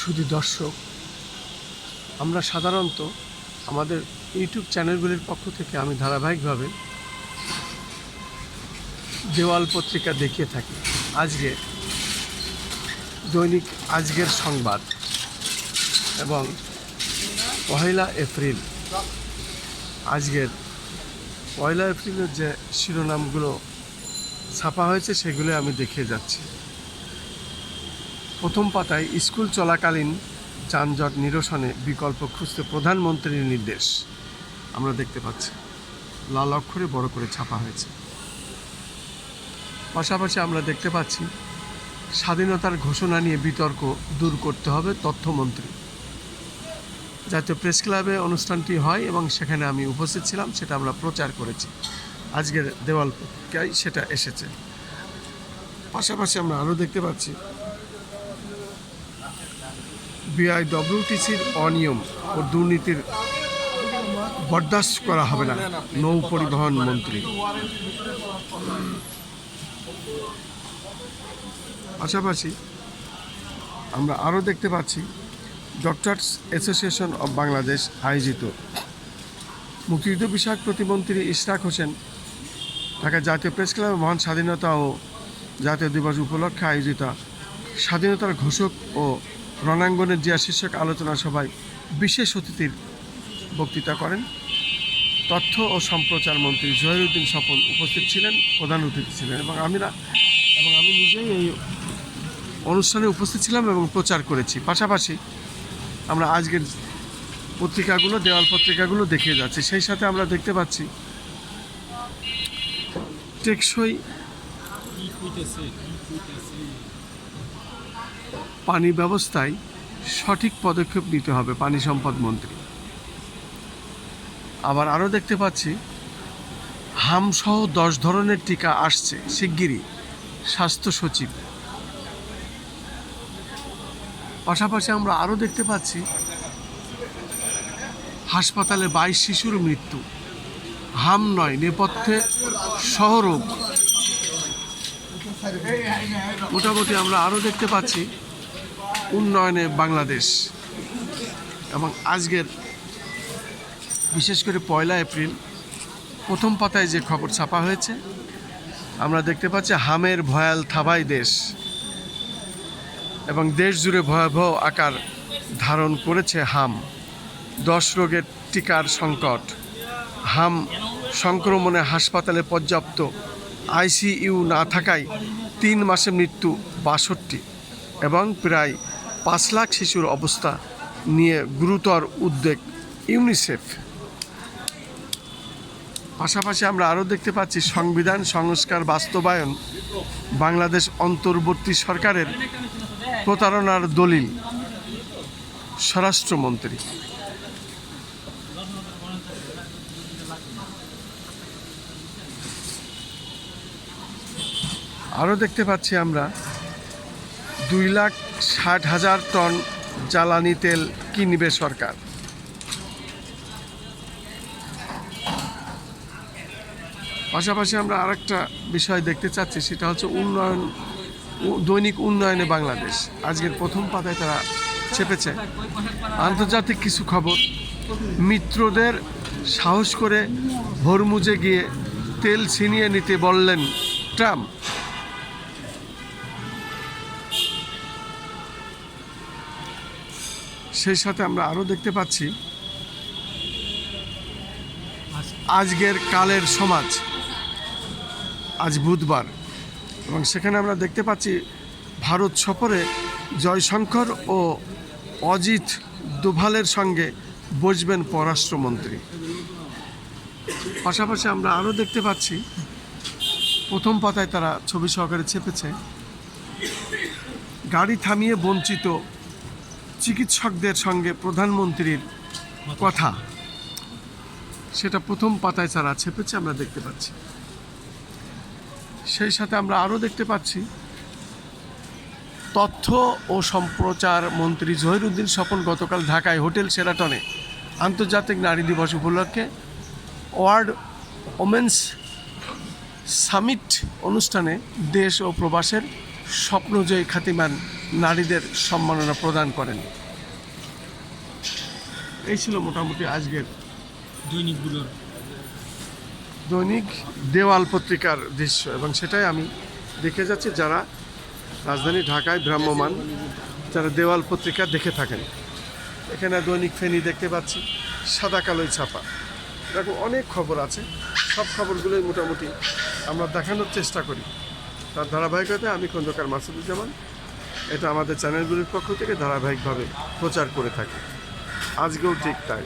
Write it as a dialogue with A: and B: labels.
A: শুধু দর্শক, আমরা সাধারণত আমাদের ইউটিউব চ্যানেলগুলির পক্ষ থেকে আমি ধারাবাহিকভাবে দেওয়াল পত্রিকা দেখিয়ে থাকি। আজকে দৈনিক আজকের সংবাদ এবং 1 এপ্রিল, আজকের 1 এপ্রিলের যে শিরোনামগুলো ছাপা হয়েছে সেগুলো আমি দেখিয়ে যাচ্ছি। প্রথম পাতায় স্কুল চলাকালীন যানজট নিরসনে বিকল্প খুঁজতে প্রধানমন্ত্রীর নির্দেশ আমরা দেখতে পাচ্ছি, লাল অক্ষরে বড় করে ছাপা হয়েছে। পাশাপাশি আমরা দেখতে পাচ্ছি স্বাধীনতার ঘোষণা নিয়ে বিতর্ক দূর করতে হবে তথ্যমন্ত্রী। জাতীয় প্রেস ক্লাবে অনুষ্ঠানটি হয় এবং সেখানে আমি উপস্থিত ছিলাম, সেটা আমরা প্রচার করেছি। আজকের দেওয়াল পত্রিকায় সেটা এসেছে। পাশাপাশি আমরা আরও দেখতে পাচ্ছি বিআইডব্লিউটিসির অনিয়ম ও দুর্নীতির বরদাস্ত করা হবে না, নৌ পরিবহন মন্ত্রী। পাশাপাশি আমরা আরও দেখতে পাচ্ছি ডক্টরস অ্যাসোসিয়েশন অব বাংলাদেশ আয়োজিত মুক্তিযুদ্ধ বিষয়ক প্রতিমন্ত্রী ইশরাক হোসেন ঢাকা জাতীয় প্রেস ক্লাবে মহান স্বাধীনতা ও জাতীয় দিবস উপলক্ষে আয়োজিত স্বাধীনতার ঘোষক ও রণাঙ্গনের জিয়া শীর্ষক আলোচনা সভায় বিশেষ অতিথির বক্তৃতা করেন। তথ্য ও সম্প্রচার মন্ত্রী জহিরুদ্দিন স্বপন উপস্থিত ছিলেন, প্রধান অতিথি ছিলেন এবং আমি নিজেই এই অনুষ্ঠানে উপস্থিত ছিলাম এবং প্রচার করেছি। পাশাপাশি আমরা আজকের পত্রিকাগুলো, দেওয়াল পত্রিকাগুলো দেখিয়ে যাচ্ছি। সেই সাথে আমরা দেখতে পাচ্ছি টেকসই পানি ব্যবস্থায় সঠিক পদক্ষেপ নিতে হবে, পানি সম্পদ মন্ত্রী। আবার আরও দেখতে পাচ্ছি হামসহ 10 ধরনের টিকা আসছে শিগগিরই, স্বাস্থ্য সচিব। পাশাপাশি আমরা আরও দেখতে পাচ্ছি হাসপাতালে 22 শিশুর মৃত্যু, হাম নয় নেপথ্যে সহরোগ। মোটামুটি আমরা আরও দেখতে পাচ্ছি উন্নয়নে বাংলাদেশ। এবং আজকের বিশেষ করে 1 এপ্রিল প্রথম পাতায় যে খবর ছাপা হয়েছে, আমরা দেখতে পাচ্ছি হামের ভয়াল থাবায় দেশ এবং দেশ জুড়ে ভয়াবহ আকার ধারণ করেছে হাম। 10 রোগের টিকার সংকট, হাম সংক্রমণে হাসপাতালে পর্যাপ্ত আইসিইউ না থাকায় 3 মাসে মৃত্যু 62 এবং প্রায় 5 লাখ শিশুর অবস্থা নিয়ে গুরুতর উদ্বেগ ইউনিসেফ। পাশাপাশি আমরা আরও দেখতে পাচ্ছি সংবিধান সংস্কার বাস্তবায়ন বাংলাদেশ অন্তর্বর্তী সরকারের প্রতারণার দলিল, স্বরাষ্ট্রমন্ত্রী। আরও দেখতে পাচ্ছি আমরা 2,60,000 টন জ্বালানি তেল কিনবে সরকার। পাশাপাশি আমরা আরেকটা বিষয় দেখতে চাচ্ছি, সেটা হচ্ছে উন্নয়ন, দৈনিক উন্নয়নে বাংলাদেশ। আজকের প্রথম পাতায় তারা চেপেছে আন্তর্জাতিক কিছু খবর। মিত্রদের সাহস করে হরমুজে গিয়ে তেল ছিনিয়ে নিতে বললেন ট্রাম্প। সেই সাথে আমরা আরও দেখতে পাচ্ছি আজকের কালের সমাজ, আজ বুধবার, এবং সেখানে আমরা দেখতে পাচ্ছি ভারত সফরে জয়শঙ্কর ও অজিত দোভালের সঙ্গে বসবেন পররাষ্ট্রমন্ত্রী। পাশাপাশি আমরা আরও দেখতে পাচ্ছি প্রথম পাতায় তারা ছবি সহকারে চেপেছে গাড়ি থামিয়ে বঞ্চিত চিকিৎসকদের সঙ্গে প্রধানমন্ত্রীর কথা, সেটা প্রথম পাতায় তারা চেপেছে, আমরা দেখতে পাচ্ছি। সেই সাথে আমরা আরও দেখতে পাচ্ছি তথ্য ও সম্প্রচার মন্ত্রী জহিরুদ্দিন স্বপন গতকাল ঢাকায় হোটেল শেরাটনে আন্তর্জাতিক নারী দিবস উপলক্ষে ওয়ার্ল্ড ওমেন্স সামিট অনুষ্ঠানে দেশ ও প্রবাসের স্বপ্নজয়ী খ্যাতিমান নারীদের সম্মাননা প্রদান করেন। এই ছিল মোটামুটি আজকের
B: দৈনিকগুলোর
A: দৈনিক দেওয়াল পত্রিকার দৃশ্য, এবং সেটাই আমি দেখে যাচ্ছি যারা রাজধানী ঢাকায় ভ্রাম্যমান, যারা দেওয়াল পত্রিকা দেখে থাকেন। এখানে দৈনিক ফেনী দেখতে পাচ্ছি, সাদা কালোই ছাপা, এরকম অনেক খবর আছে। সব খবরগুলোই মোটামুটি আমরা দেখানোর চেষ্টা করি। তার ধারাবাহিকতায় আমি খন্দকার মাসুদুজ্জামান এটা আমাদের চ্যানেলগুলির পক্ষ থেকে ধারাবাহিকভাবে প্রচার করে থাকি। আজকেও ঠিক তাই।